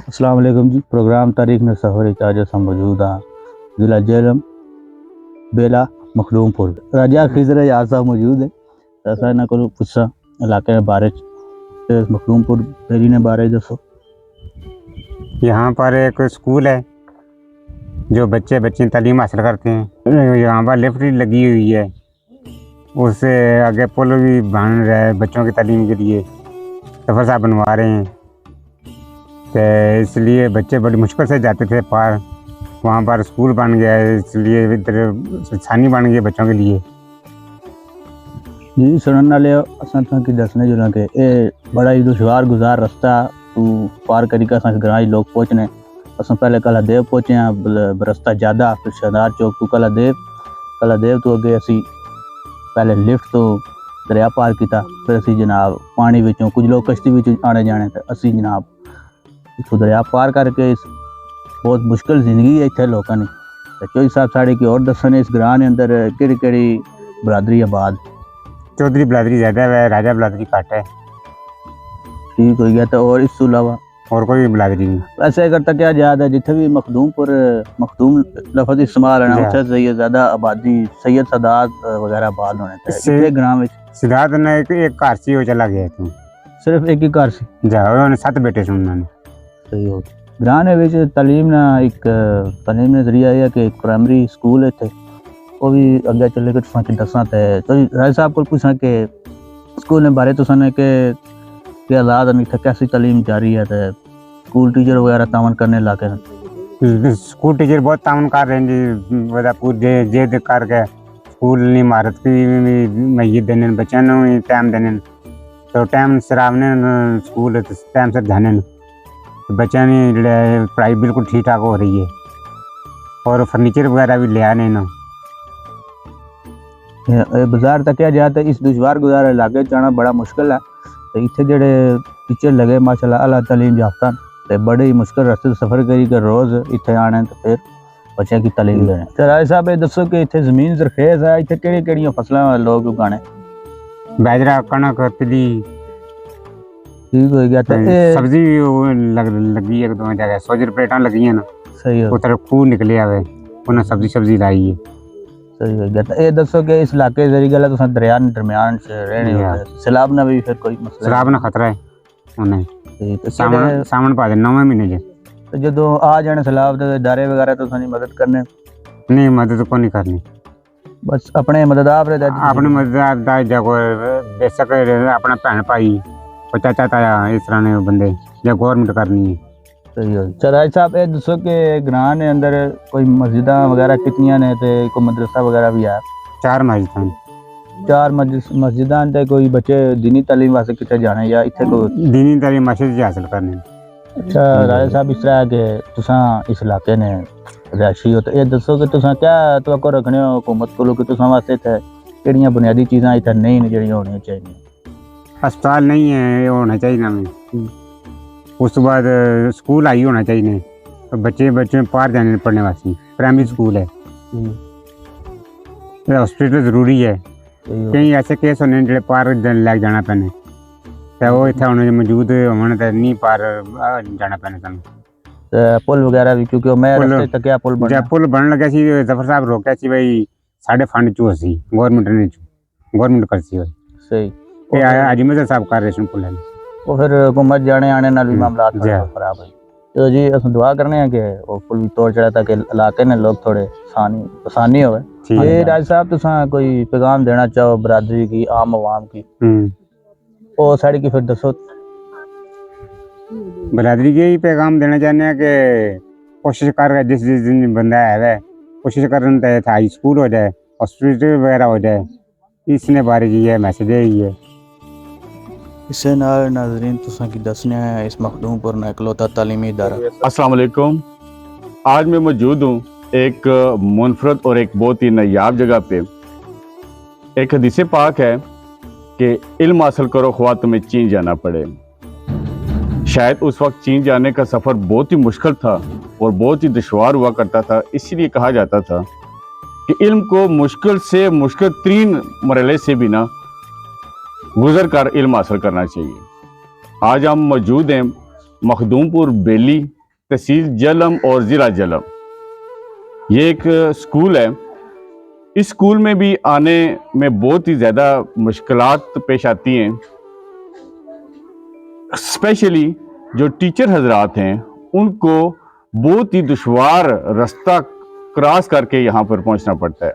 अस्सलाम वालेकुम जी। प्रोग्राम तारीख में सफ़र आज असां मौजूद हाँ ज़िला जेहलम बेला मखदूमपुर राजा खिजर यार साहब मौजूद है। असां इन्हां कोलों पुछां इलाके के बारे च मखदूमपुर बेली ने बारे दसो। यहाँ पर एक स्कूल है जो बच्चे तालीम हासिल करते हैं। यहाँ पर लिफ्ट लगी हुई है, उससे आगे पुल भी बन रहा है बच्चों की तालीम के लिए। सफ़र साहब बनवा रहे हैं, तो इसलिए बच्चे बड़ी मुश्किल से जाते थे पार। वहाँ पर स्कूल बन गया है, इसलिए इधर आसानी बन गई बच्चों के लिए। जी सुनने वाले असां की दसने जो कि ये बड़ा ही दुश्वार गुजार रास्ता तू पार करी का असां ग्रां लोग पहुँचने। असां पहले कला देव पहुँचे हैं, रास्ता ज़्यादा फिर शादार चौक तू कला देव तो अगे असी पहले लिफ्ट तो दरिया पार किया, फिर असी जनाब पानी विचों कुछ लोग कश्ती विच आने जाने तो असी जनाब इथों दरिया पार करके इस बहुत मुश्किल जिंदगी है इतने लोगों ने। तो चौधरी साहब साढ़े की और दसने इस ग्रां के अंदर केड़ी केड़ी बरादरी आबाद। चौधरी बलादरी ज़्यादा है, राजा बलादरी घट है। ठीक हो गया। तो और इस अलावा और कोई बलादरी नहीं। वैसे करता क्या याद है जिथे भी मखदूम लफज इस्तेमाल है ना उसे सही ज़्यादा आबादी सैयद सादात वगैरह आबाद होने चाहिए ग्राम में। सिद्धार्थ ने एक घर से वो चला गया तू सिर्फ एक ही घर से जा उन्होंने 7 बेटे सुन उन्होंने। सही हो ग्रां ने तालीम ना एक तालीम जरिया है कि एक प्राइमरी स्कूल है थे वो भी अगे चले के तुसा की दसा तो राय साहब को पूछा कि स्कूल ने बारे तुसा ने के आज़ाद इतने कैसी तालीम जारी है तो स्कूल टीचर वगैरह तावन करने लाके स्कूल टीचर बहुत तावन कर रहे हैं जी। पूरे जेद करके स्कूल की इमारत की मैयत देने बच्चों भी टाइम देने तो टाइम सरावने स्कूल टाइम से जाने बच्चों की पढ़ाई बिल्कुल ठीक ठाक हो रही है और फर्नीचर वगैरह भी ले आने ना। बाजार तक क्या जाता है इस दुश्वार गुजार इलाके जाना बड़ा मुश्किल है। तो इतने जेडे टीचर लगे माशाल्लाह अला तालीम याफ्ता तो बड़े ही मुश्किल रास्ते सफ़र करी कर रोज़ इतने आने तो फिर बच्चों की तालीम देने। तो राय साहब ये दसो कि इतने ज़मीन जरखेज़ है इतने केड़ी फसलें लोग उगाने। बाजरा कणक तिली ठीक हो गया। तो सब्जी लगी है 2 जगह 100 प्लेटा लगी है ना। सही हो उधर खूह निकले आवे उन्हें सब्जी लाई है। सही हो गया। तो ये दसो कि इस इलाके जरी गल तुम दरिया दरम्यान रहने सैलाब ना भी फिर कोई मसला सैलाब ना खतरा है उन्हें सामन पा दे 9 महीने जे तो जो आ जाने सैलाब तो दारे वगैरह तो सानी मदद करने नहीं मदद को नहीं करनी बस अपने मदद आप रहे अपने मदद जगो बेशक अपना भैन भाई चाचा ताया इस तरह ने बंदे या गवर्नमेंट करनी है। सही हो। चल साहब ये दसो कि ग्रां के अंदर कोई मस्जिद वगैरह कितनियां ने ते कोई मदरसा वगैरह भी है। 4 मस्जिद 4 मस्जिदां ते कोई बच्चे दीनी तालीम वास्ते कितने जाने या इतने कोई दीनी तालीम मस्जिद हासिल करने। अच्छा राजा साहब इस तरह के तुसा इस इलाके ने रहायशी हो तो ये दसो कि तुसा क्या तवक्को रखने हो हुकूमत को कि तुसा वास्ते थे केड़ियां बुनियादी चीज़ां इतने नहीं ने जेहड़ियां होनी चाहिए। अस्पताल नहीं है होना चाहिए ना। उस बाद स्कूल आई होना चाहिए तो बच्चे पार जाने पढ़ने वास्ते प्राइमरी स्कूल है। हॉस्पिटल जरूरी है कई ऐसे केस होने जो पार लैके जाना पैने तो वो इतना होने मौजूद होने तो नहीं पार जाना पैने सानू। पुल वगैरह भी क्योंकि मैं रस्ते तक क्या पुल बन लगा सी जफर साहब रोकया सी भाई साढ़े फंड चो सी गवर्नमेंट कर सी सही अजमत साहब कर रहे पुल वो फिर हुकूमत जाने आने नाल भी मामला खराब है। तो जी अस दुआ करने हैं कि वो पुल भी तोड़ चढ़ा ताकि इलाके ने लोग थोड़े आसानी हो। ये राज साहब तुसा कोई पैगाम देना चाहो बरादरी की आम आवाम की वो साड़ी की फिर दसो। बरादरी के ही पैगाम देना चाहते हैं कि कोशिश कर जिस दिन बंदा है कोशिश करना हाई स्कूल हो जाए हॉस्पिटल वगैरह हो जाए इसने बारे ये मैसेज है। इससे नाज़रीन तुसा की दसने है इस मखदूमपुर में इकलौता तालीमी इदारा। अस्सलाम वालेकुम। आज मैं मौजूद हूँ एक मुनफरद और एक बहुत ही नायाब जगह पे। एक हदीस पाक है कि इल्म हासिल करो ख्वाह तुम्हें चीन जाना पड़े। शायद उस वक्त चीन जाने का सफ़र बहुत ही मुश्किल था और बहुत ही दुश्वार हुआ करता था, इसीलिए कहा जाता था कि इल्म को मुश्किल से मुश्किल तरीन मरहले से भी ना गुजर कर इल्म हासिल करना चाहिए। आज हम मौजूद हैं मखदूमपुर बेली तहसील झेलम और ज़िला झेलम। ये एक स्कूल है। इस स्कूल में भी आने में बहुत ही ज़्यादा मुश्किलात पेश आती हैं। स्पेशली जो टीचर हजरात हैं उनको बहुत ही दुश्वार रास्ता क्रॉस करके यहाँ पर पहुँचना पड़ता है।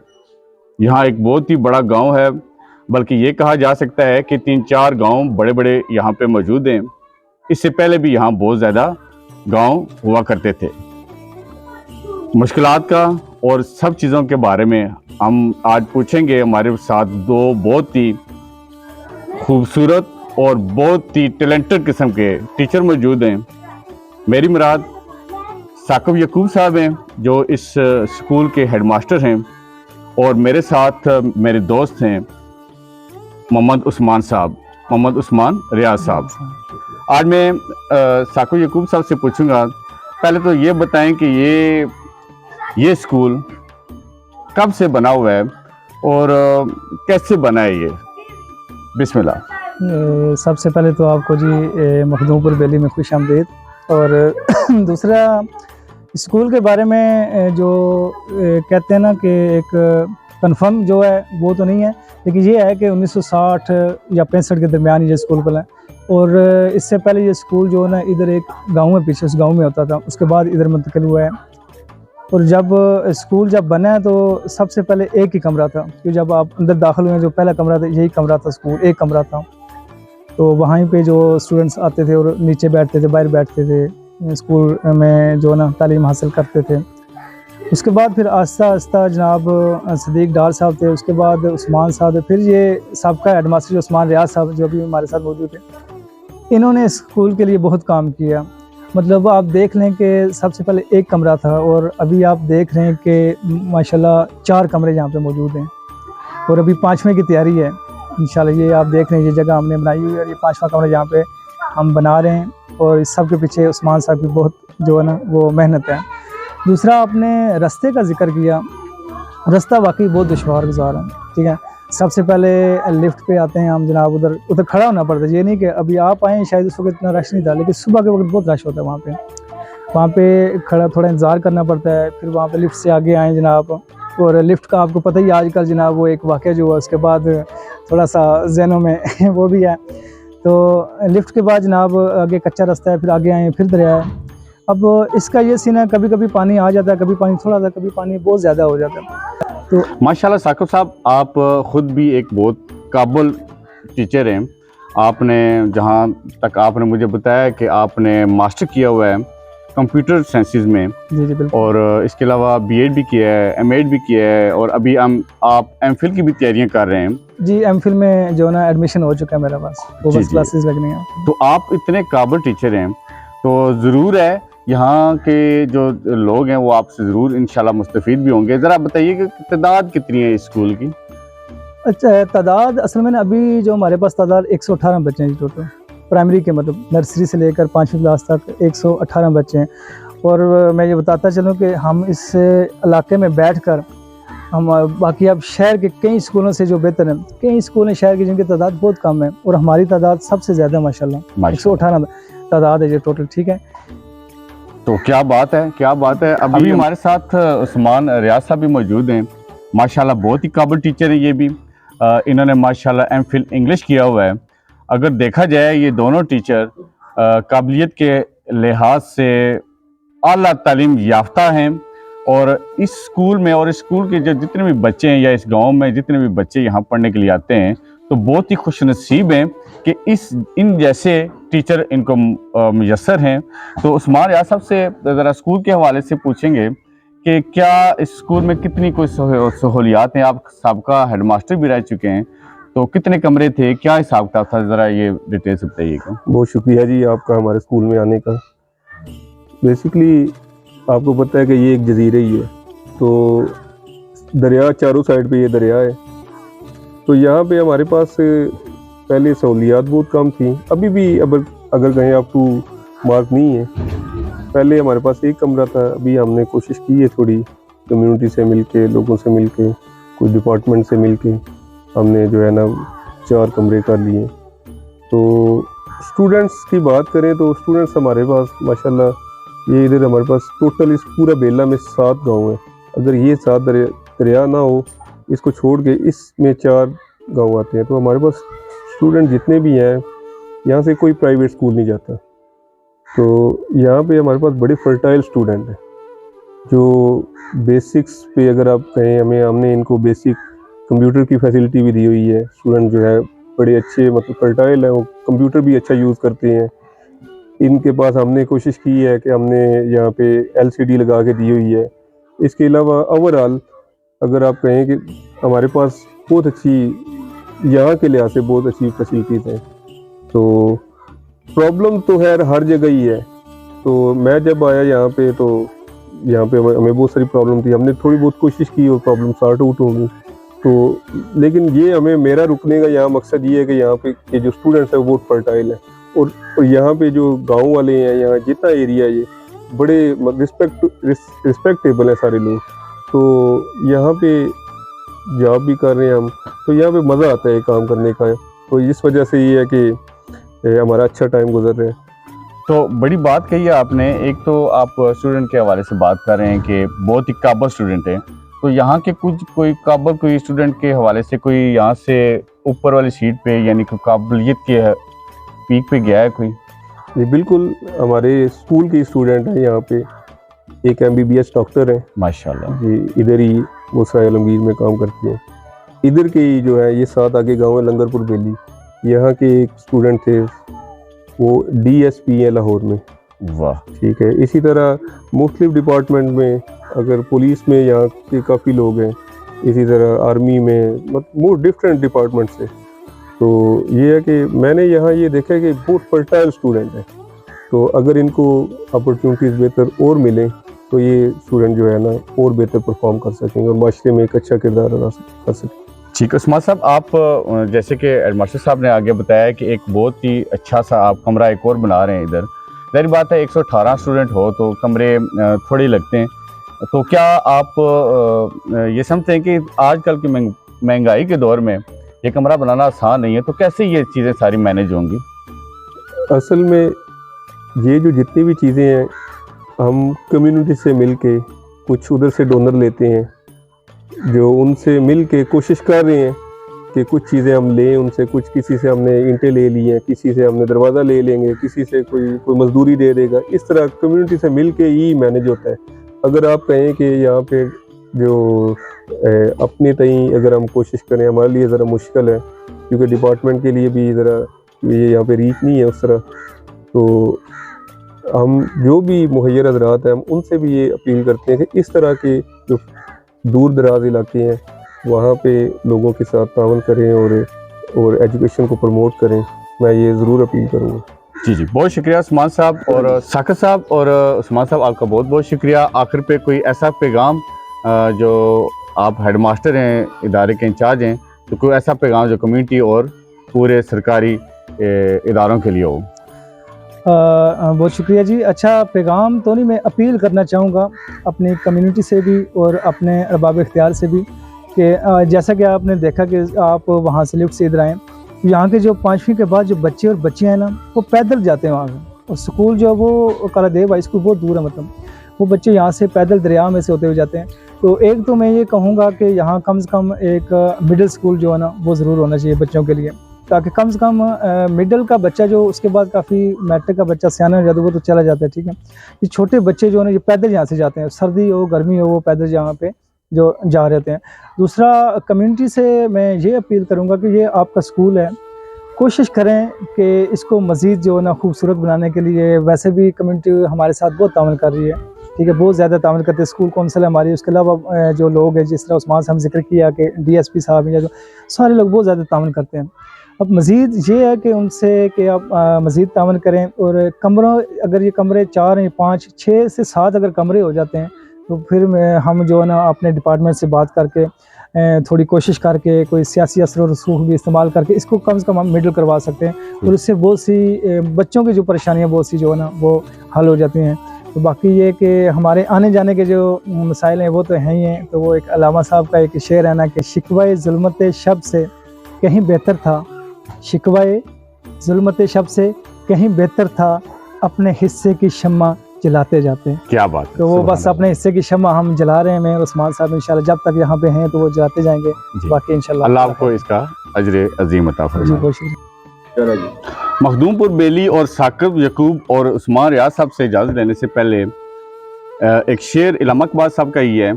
यहाँ एक बहुत ही बड़ा गांव है, बल्कि ये कहा जा सकता है कि 3-4 गांव बड़े बड़े यहाँ पे मौजूद हैं। इससे पहले भी यहाँ बहुत ज़्यादा गांव हुआ करते थे। मुश्किलात का और सब चीज़ों के बारे में हम आज पूछेंगे। हमारे साथ दो बहुत ही खूबसूरत और बहुत ही टैलेंटेड किस्म के टीचर मौजूद हैं। मेरी मुराद साकिब यकूब साहब हैं जो इस स्कूल के हेडमास्टर हैं, और मेरे साथ मेरे दोस्त हैं मोहम्मद उस्मान साहब, मोहम्मद उस्मान रियाज साहब। आज मैं साकिब यकूब साहब से पूछूंगा, पहले तो ये बताएं कि ये स्कूल कब से बना हुआ है और कैसे बना है ये? बिस्मिल्लाह। सबसे पहले तो आपको जी मखदूमपुर वैली में खुश आमदीद। और दूसरा, स्कूल के बारे में जो कहते हैं ना कि एक कंफर्म जो है वो तो नहीं है, लेकिन ये है कि 1960 या 65 के दरमियान ये स्कूल खुला है। और इससे पहले ये स्कूल जो है ना इधर एक गांव में, पीछे उस गांव में होता था, उसके बाद इधर मुंतकिल हुआ है। और जब स्कूल बना है तो सबसे पहले एक ही कमरा था, कि जब आप अंदर दाखिल हुए जो पहला कमरा था यही कमरा था, स्कूल एक कमरा था। तो वहीं पे जो स्टूडेंट्स आते थे और नीचे बैठते थे, बाहर बैठते थे, स्कूल में जो ना तालीम हासिल करते थे। उसके बाद फिर आस्ता आस्ता जनाब सदीक डार साहब थे, उसके बाद उस्मान साहब थे, फिर ये सबका हेडमास्टर जो उस्मान रियाज साहब जो अभी हमारे साथ मौजूद थे, इन्होंने स्कूल के लिए बहुत काम किया। मतलब आप देख लें कि सबसे पहले एक कमरा था और अभी आप देख रहे हैं कि माशाल्लाह 4 कमरे यहाँ पे मौजूद हैं, और अभी 5वें की तैयारी है इंशाल्लाह। ये आप देख रहे हैं, ये जगह हमने बनाई हुई है और ये 5वां कमरा यहाँ पे हम बना रहे हैं, और इस सब के पीछे उस्मान साहब की बहुत जो है ना वो मेहनत है। दूसरा, आपने रास्ते का जिक्र किया, रास्ता वाकई बहुत दुश्वार गुजार है, ठीक है। सबसे पहले लिफ्ट पे आते हैं हम जनाब, उधर खड़ा होना पड़ता है। ये नहीं कि अभी आप आए शायद उस वक्त इतना रश नहीं था, लेकिन सुबह के वक्त बहुत रश होता है वहाँ पे खड़ा थोड़ा इंतज़ार करना पड़ता है। फिर वहाँ पे लिफ्ट से आगे आए जनाब, और लिफ्ट का आपको पता ही आजकल जनाब वो एक वाक़या जो हुआ उसके बाद थोड़ा सा जहनों में वो भी है। तो लिफ्ट के बाद जनाब आगे कच्चा रास्ता है, फिर आगे आए फिर दरिया है। अब इसका ये सीन है, कभी कभी पानी आ जाता है, कभी पानी थोड़ा सा, कभी पानी बहुत ज़्यादा हो जाता है। तो माशाल्लाह साकिब साहब, आप ख़ुद भी एक बहुत काबिल टीचर हैं। आपने जहाँ तक आपने मुझे बताया कि आपने मास्टर किया हुआ है कंप्यूटर साइंसेज में, जी बिल्कुल, और इसके अलावा बीएड भी किया है, एमएड भी किया है, और अभी आप एमफिल की भी तैयारियां कर रहे हैं। जी एमफिल में जो ना एडमिशन हो चुका है मेरा पास, वो बस क्लासेस लगनी है। तो आप इतने काबिल टीचर हैं, तो ज़रूर है यहाँ के जो लोग हैं वो आपसे ज़रूर इंशाल्लाह मुस्तफ़ीद भी होंगे। ज़रा बताइए कि तादाद कितनी है इस स्कूल की? अच्छा, तादाद असल में ना अभी जो हमारे पास तादाद 118 बच्चे हैं टोटल, प्राइमरी के मतलब नर्सरी से लेकर 5वीं क्लास तक 118 बच्चे हैं। और मैं ये बताता चलूँ कि हम इस इलाके में बैठकर हम बाकी अब शहर के कई स्कूलों से जो बेहतर हैं, कई स्कूल हैं शहर के जिनकी तादाद बहुत कम है, और हमारी तादाद सबसे ज़्यादा माशाल्लाह 118 तादाद है ये टोटल, ठीक है। तो क्या बात है, क्या बात है। अभी हमारे साथ उस्मान रियाज साहब भी मौजूद हैं। माशाल्लाह बहुत ही काबिल टीचर हैं ये भी। इन्होंने माशाल्लाह एमफिल इंग्लिश किया हुआ है। अगर देखा जाए ये दोनों टीचर काबिलियत के लिहाज से आला तालीम याफ्ता हैं, और इस स्कूल में और इस स्कूल के जो जितने भी बच्चे हैं या इस गांव में जितने भी बच्चे यहाँ पढ़ने के लिए आते हैं, तो बहुत ही खुशनसीब हैं कि इन जैसे टीचर इनको मुयस्सर हैं। तो उस्मान रियाज साहब से ज़रा स्कूल के हवाले से पूछेंगे कि क्या इस स्कूल में कितनी कोई सहूलियात हैं? आप सबका हेडमास्टर भी रह चुके हैं, तो कितने कमरे थे, क्या हिसाब किताब था, ज़रा ये डिटेल से बताइएगा। बहुत शुक्रिया जी आपका हमारे स्कूल में आने का। बेसिकली आपको पता है कि ये एक जजीरा ही है, तो दरिया चारों साइड पे ये दरिया है। तो यहाँ पे हमारे पास पहले सहूलियात बहुत कम थी, अभी भी अगर कहें अप टू मार्क नहीं है। पहले हमारे पास एक कमरा था, अभी हमने कोशिश की है थोड़ी कम्युनिटी से मिलके, लोगों से मिलके, कुछ डिपार्टमेंट से मिलके हमने जो है ना 4 कमरे कर लिए। तो स्टूडेंट्स की बात करें तो स्टूडेंट्स हमारे पास माशाल्लाह ये इधर हमारे पास टोटल इस पूरा बेला में 7 गांव है। अगर ये 7 दरिया ना हो, इसको छोड़ के इसमें 4 गांव आते हैं, तो हमारे पास स्टूडेंट जितने भी हैं, यहाँ से कोई प्राइवेट स्कूल नहीं जाता। तो यहाँ पे हमारे पास बड़े फर्टाइल स्टूडेंट हैं जो बेसिक्स पे, अगर आप कहें हमने इनको बेसिक कंप्यूटर की फैसिलिटी भी दी हुई है। स्टूडेंट जो है बड़े अच्छे, मतलब फर्टाइल है, वो कंप्यूटर भी अच्छा यूज़ करते हैं। इनके पास हमने कोशिश की है कि हमने यहाँ पे LCD लगा के दी हुई है। इसके अलावा ओवरऑल अगर आप कहें कि हमारे पास बहुत अच्छी, यहाँ के लिहाज से बहुत अच्छी फैसिलिटीज़ हैं। तो प्रॉब्लम तो है हर जगह ही है। तो मैं जब आया यहाँ पे, तो यहाँ पे हमें बहुत सारी प्रॉब्लम थी। हमने थोड़ी बहुत कोशिश की और प्रॉब्लम सॉर्ट आउट होगी। तो लेकिन ये मेरा रुकने का यहाँ मकसद ये है कि यहाँ पे के जो स्टूडेंट्स हैं वो बहुत फर्टाइल है, और यहाँ पे जो गांव वाले हैं, यहाँ जितना एरिया है, ये बड़े रिस्पेक्टेबल है सारे लोग। तो यहाँ पे जॉब भी कर रहे हैं हम, तो यहाँ पे मज़ा आता है काम करने का। तो इस वजह से ये है कि हमारा अच्छा टाइम गुजर रहा है। तो बड़ी बात कही है आपने। एक तो आप स्टूडेंट के हवाले से बात कर रहे हैं कि बहुत ही काबिल स्टूडेंट हैं, तो यहाँ के कोई स्टूडेंट के हवाले से कोई यहाँ से ऊपर वाली सीट पे, यानी कि काबिलियत के पीक पे गया है कोई? ये बिल्कुल हमारे स्कूल के स्टूडेंट हैं यहाँ पे। एक MBBS डॉक्टर हैं माशाल्लाह जी, इधर ही वो सराय आलमगीर में काम करते हैं। इधर के ही जो है ये 7 आगे गांव है लंगरपुर बेली, यहाँ के एक स्टूडेंट थे, वो DSP है लाहौर में। वाह। ठीक है, इसी तरह मुख्तलिफ डिपार्टमेंट में, अगर पुलिस में यहाँ के काफ़ी लोग हैं, इसी तरह आर्मी में, मतलब मोर डिफरेंट डिपार्टमेंट से। तो ये है कि मैंने यहाँ ये देखा है कि बहुत फर्टाइल स्टूडेंट है। तो अगर इनको अपॉर्चुनिटीज़ बेहतर और मिलें तो ये स्टूडेंट जो है ना और बेहतर परफॉर्म कर सकेंगे और माशरे में एक अच्छा किरदार अदा कर सकेंगे। ठीक है उस्मान साहब, आप जैसे कि हेडमास्टर साहब ने आगे बताया कि एक बहुत ही अच्छा सा आप कमरा एक और बना रहे हैं इधर। जाहिर बात है 118 स्टूडेंट हो तो कमरे थोड़े लगते हैं। तो क्या आप ये समझते हैं कि आजकल की महंगाई के दौर में ये कमरा बनाना आसान नहीं है, तो कैसे ये चीज़ें सारी मैनेज होंगी? असल में ये जो जितनी भी चीज़ें हैं, हम कम्युनिटी से मिल के कुछ उधर से डोनर लेते हैं, जो उनसे मिल के कोशिश कर रहे हैं कि कुछ चीज़ें हम लें उनसे। कुछ किसी से हमने ईंटें ले ली हैं, किसी से हमने दरवाज़ा ले लेंगे, किसी से कोई मजदूरी दे देगा। इस तरह कम्युनिटी से मिल के ही मैनेज होता है। अगर आप कहें कि यहाँ पे जो अपने तई अगर हम कोशिश करें, हमारे लिए ज़रा मुश्किल है, क्योंकि डिपार्टमेंट के लिए भी ज़रा ये यहाँ पे रीच नहीं है उस तरह। तो हम जो भी मुहैया हज़रात हैं, हम उनसे भी ये अपील करते हैं कि इस तरह के जो दूर दराज इलाके हैं वहाँ पे लोगों के साथ तावन करें और एजुकेशन को प्रमोट करें। मैं ये ज़रूर अपील करूँगा। जी जी, बहुत शुक्रिया उस्मान साहब और साकिब साहब। और उस्मान साहब आपका बहुत बहुत शुक्रिया। आखिर पे कोई ऐसा पैगाम जो आप हेडमास्टर हैं, इदारे के इंचार्ज हैं, तो कोई ऐसा पैगाम जो कम्युनिटी और पूरे सरकारी इदारों के लिए हो? बहुत शुक्रिया जी। अच्छा पैगाम तो नहीं, मैं अपील करना चाहूँगा अपनी कम्युनिटी से भी और अपने अरबाब इख्तियार से भी कि जैसा कि आपने देखा कि आप वहाँ से लिफ्ट से इधर आएँ, यहाँ के जो 5वीं के बाद जो बच्चे और बच्चियाँ हैं ना, वो पैदल जाते हैं वहाँ पे, और स्कूल जो है वो कालादेव हाई स्कूल बहुत दूर है, मतलब वो बच्चे यहाँ से पैदल दरिया में से होते हुए जाते हैं। तो एक तो मैं ये कहूँगा कि यहाँ कम से कम एक मिडिल स्कूल जो है ना वो ज़रूर होना चाहिए बच्चों के लिए, ताकि कम से कम मिडिल का बच्चा जो उसके बाद काफ़ी मैट्रिक का बच्चा सियाना हो जाता है वो तो चला जाता है, ठीक है। ये छोटे बच्चे जो है ना ये पैदल यहाँ से जाते हैं, सर्दी हो गर्मी हो वो पैदल यहाँ पे जो जा रहते हैं। दूसरा कम्युनिटी से मैं ये अपील करूँगा कि ये आपका स्कूल है, कोशिश करें कि इसको मज़ीद जो है ना खूबसूरत बनाने के लिए, वैसे भी कम्युनिटी हमारे साथ बहुत तावन कर रही है, ठीक है, बहुत ज़्यादा तावन करते हैं। स्कूल कौंसिल हमारी, उसके अलावा जो लोग हैं, जिस तरह उस्मान से हम जिक्र किया कि DSP साहब या जो सारे लोग बहुत ज़्यादा तावन करते हैं। अब मज़ीद ये है कि उनसे कि आप मज़ीद तावन करें, और कमरों, अगर ये कमरे 4 या 5, 6 से 7 अगर कमरे हो जाते हैं तो फिर हम जो है ना अपने डिपार्टमेंट से बात करके थोड़ी कोशिश करके कोई सियासी असर और रसूख भी इस्तेमाल करके इसको कम से कम हम मिडल करवा सकते हैं, और इससे बहुत सी बच्चों की जो परेशानियाँ बहुत सी जो है ना वो हल हो जाती हैं। तो बाकी ये कि हमारे आने जाने के जो मसाइल हैं वो तो हैं ही हैं। तो वो एक अल्लामा साहब का एक शेर है ना कि शिकवाए ज़ुल्मत शब से कहीं बेहतर था, शिकवाए ज़ुल्मत शब से कहीं बेहतर था, अपने हिस्से की शम्मा जलाते जाते हैं। क्या बात है, तो वो सुभान बस अपने हिस्से की शम्मा हम जला रहे हैं, मैं और उस्मान साहब इंशाल्लाह जब तक यहाँ पे हैं तो वो जलाते जाएंगे। जी। बाकी इंशाल्लाह अल्लाह आपको इसका अजर अजीम अता जी फरमाए। बहुत शुक्रिया। मखदूमपुर बेली और साकिब यकूब और उस्मान रियाज साहब से इजाज़त लेने से पहले एक शेर इलामा इकबाल साहब का ये है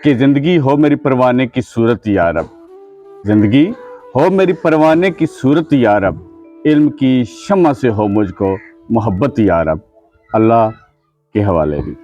कि ज़िंदगी हो मेरी परवाने की सूरत या रब, ज़िंदगी हो मेरी परवाने की सूरत या रब, इल्म की शम्मा से हो मुझको मोहब्बत या रब। अल्लाह के हवाले भी।